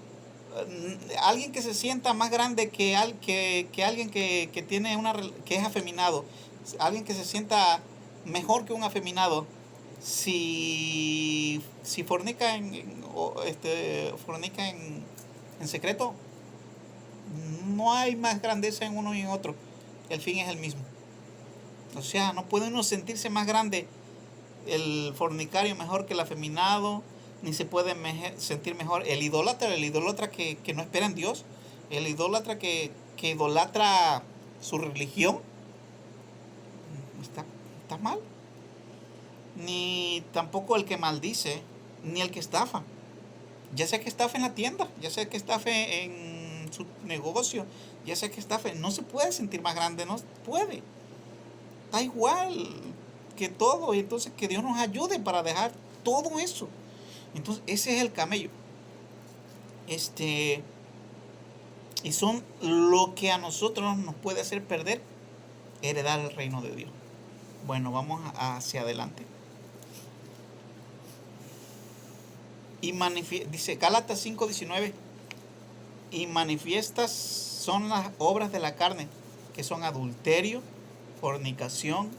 A: alguien que se sienta más grande que alguien que tiene que es afeminado, alguien que se sienta mejor que un afeminado, si fornica fornica en secreto, no hay más grandeza en uno y en otro. El fin es el mismo. O sea, no puede uno sentirse más grande el fornicario mejor que el afeminado, ni se puede sentir mejor el idólatra que no espera en Dios, el idólatra que idolatra su religión. Está mal. Ni tampoco el que maldice, ni el que estafa. Ya sea que estafe en la tienda, ya sea que estafe en su negocio, ya sea que estafe, no se puede sentir más grande, no puede. Está igual que todo, y entonces que Dios nos ayude para dejar todo eso. Entonces ese es el camello. Y son lo que a nosotros nos puede hacer perder, heredar el reino de Dios. Bueno, vamos hacia adelante. Y dice Gálatas 5:19, y manifiestas son las obras de la carne, que son adulterio, fornicación,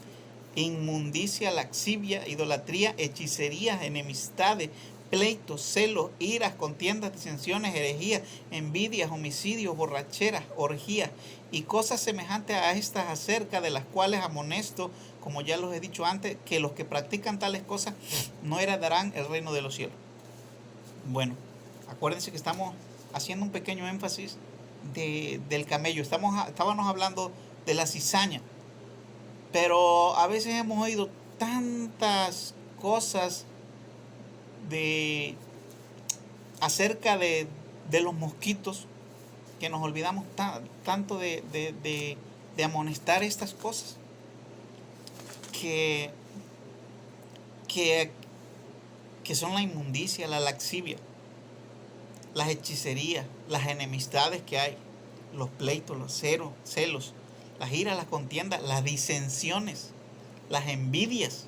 A: inmundicia, laxivia, idolatría, hechicerías, enemistades, pleitos, celos, iras, contiendas, disensiones, herejías, envidias, homicidios, borracheras, orgías y cosas semejantes a estas, acerca de las cuales amonesto, como ya los he dicho antes, que los que practican tales cosas no heredarán el reino de los cielos. Bueno, acuérdense que estamos haciendo un pequeño énfasis del camello. Estábamos hablando de la cizaña, pero a veces hemos oído tantas cosas acerca de los mosquitos, que nos olvidamos tanto de amonestar estas cosas que son la inmundicia, la laxivia, las hechicerías, las enemistades que hay, los pleitos, los celos, las iras, las contiendas, las disensiones, las envidias.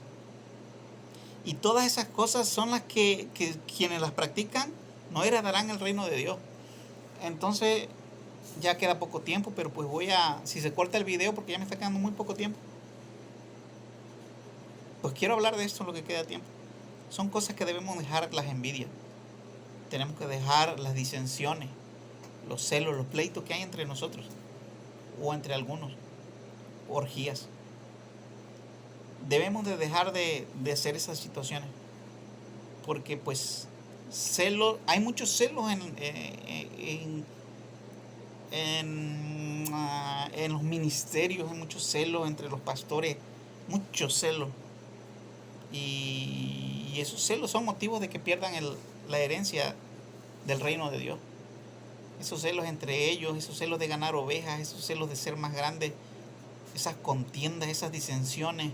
A: Y todas esas cosas son las que quienes las practican no heredarán el reino de Dios. Entonces, Ya queda poco tiempo, pero pues si se corta el video porque ya me está quedando muy poco tiempo, pues quiero hablar de esto en lo que queda tiempo. Son cosas que debemos dejar: las envidias, tenemos que dejar las disensiones, los celos, los pleitos que hay entre nosotros o entre algunos, orgías. Debemos de dejar de hacer esas situaciones, porque pues celos, hay muchos celos en los ministerios, hay muchos celos entre los pastores, muchos celos, y esos celos son motivos de que pierdan la herencia del reino de Dios. Esos celos entre ellos, esos celos de ganar ovejas, esos celos de ser más grandes, esas contiendas, esas disensiones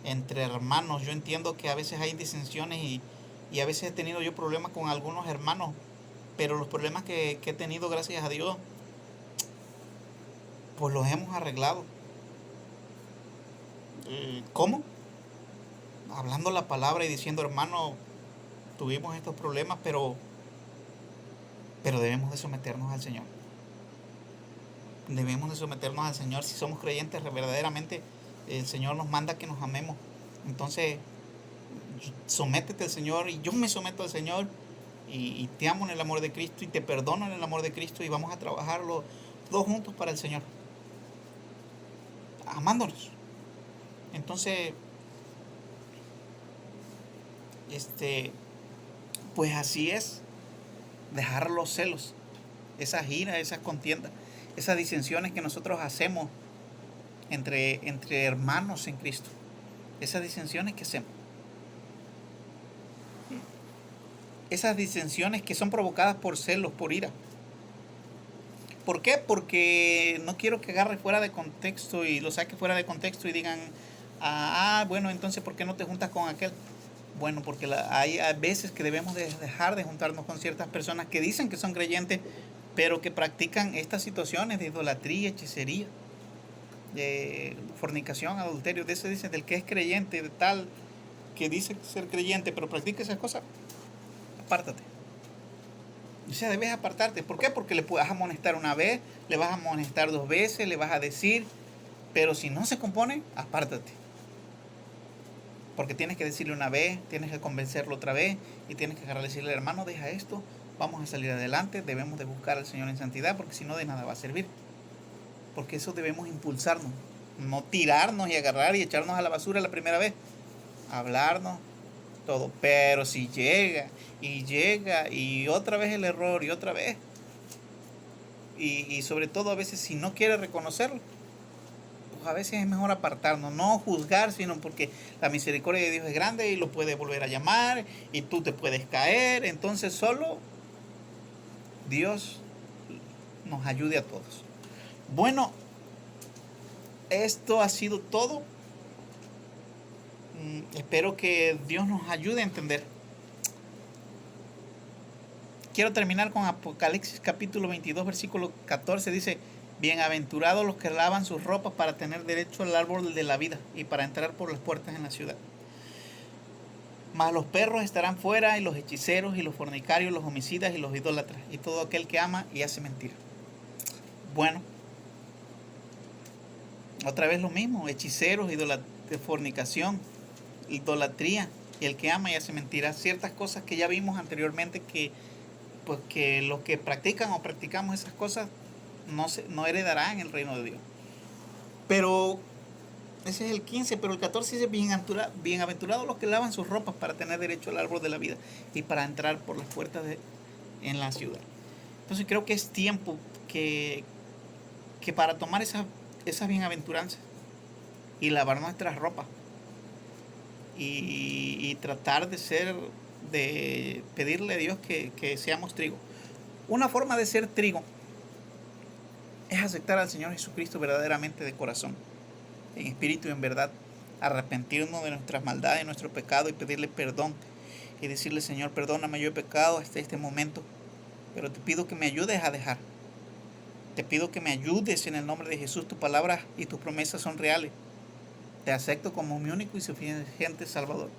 A: entre hermanos. Yo entiendo que a veces hay disensiones y a veces he tenido yo problemas con algunos hermanos, pero los problemas que he tenido, gracias a Dios, pues los hemos arreglado. ¿Cómo? Hablando la palabra y diciendo: hermano, tuvimos estos problemas, pero debemos de someternos al Señor. Debemos de someternos al Señor. Si somos creyentes verdaderamente, el Señor nos manda que nos amemos. Entonces, sométete al Señor, y yo me someto al Señor, y te amo en el amor de Cristo, y te perdono en el amor de Cristo, y vamos a trabajarlo todos juntos para el Señor, amándonos. Entonces, pues así es, dejar los celos, esas iras, esas contiendas, esas disensiones que nosotros hacemos entre hermanos en Cristo, esas disensiones que hacemos, esas disensiones que son provocadas por celos, por ira. ¿Por qué? Porque no quiero que agarre fuera de contexto y lo saque fuera de contexto y digan: bueno, entonces ¿por qué no te juntas con aquel? Bueno, porque hay veces que debemos de dejar de juntarnos con ciertas personas que dicen que son creyentes, pero que practican estas situaciones de idolatría, hechicería, de fornicación, adulterio. De eso dicen: del que es creyente, de tal que dice ser creyente, pero practica esas cosas, apártate. O sea, debes apartarte. ¿Por qué? Porque le vas a amonestar una vez, le vas a amonestar 2 veces, le vas a decir, pero si no se compone, apártate. Porque tienes que decirle una vez, tienes que convencerlo otra vez, y tienes que agarrarle y decirle: hermano, deja esto, vamos a salir adelante, debemos de buscar al Señor en santidad, porque si no, de nada va a servir. Porque eso debemos impulsarnos, no tirarnos y agarrar y echarnos a la basura la primera vez. Hablarnos, todo. Pero si llega y otra vez el error y otra vez, y sobre todo a veces si no quiere reconocerlo, pues a veces es mejor apartarnos, no juzgar, sino porque la misericordia de Dios es grande y lo puede volver a llamar, y tú te puedes caer. Entonces solo Dios nos ayude a todos. Bueno, esto ha sido todo. Espero que Dios nos ayude a entender. Quiero terminar con Apocalipsis capítulo 22, versículo 14. Dice: bienaventurados los que lavan sus ropas para tener derecho al árbol de la vida y para entrar por las puertas en la ciudad. Mas los perros estarán fuera, y los hechiceros, y los fornicarios, los homicidas, y los idólatras, y todo aquel que ama y hace mentira. Bueno, otra vez lo mismo: hechiceros, fornicación, idolatría, y el que ama y hace mentira. Ciertas cosas que ya vimos anteriormente, que pues que los que practican o practicamos esas cosas no heredarán el reino de Dios. Pero ese es el 15, pero el 14 dice: bienaventurados los que lavan sus ropas para tener derecho al árbol de la vida y para entrar por las puertas en la ciudad. Entonces creo que es tiempo que para tomar esas bienaventuranzas y lavar nuestras ropas y tratar de pedirle a Dios que seamos trigo. Una forma de ser trigo es aceptar al Señor Jesucristo verdaderamente de corazón, en espíritu y en verdad, arrepentirnos de nuestras maldades, de nuestro pecado, y pedirle perdón y decirle: Señor, perdóname, yo he pecado hasta este momento, pero te pido que me ayudes a dejar. Te pido que me ayudes en el nombre de Jesús. Tu palabra y tus promesas son reales. Te acepto como mi único y suficiente Salvador.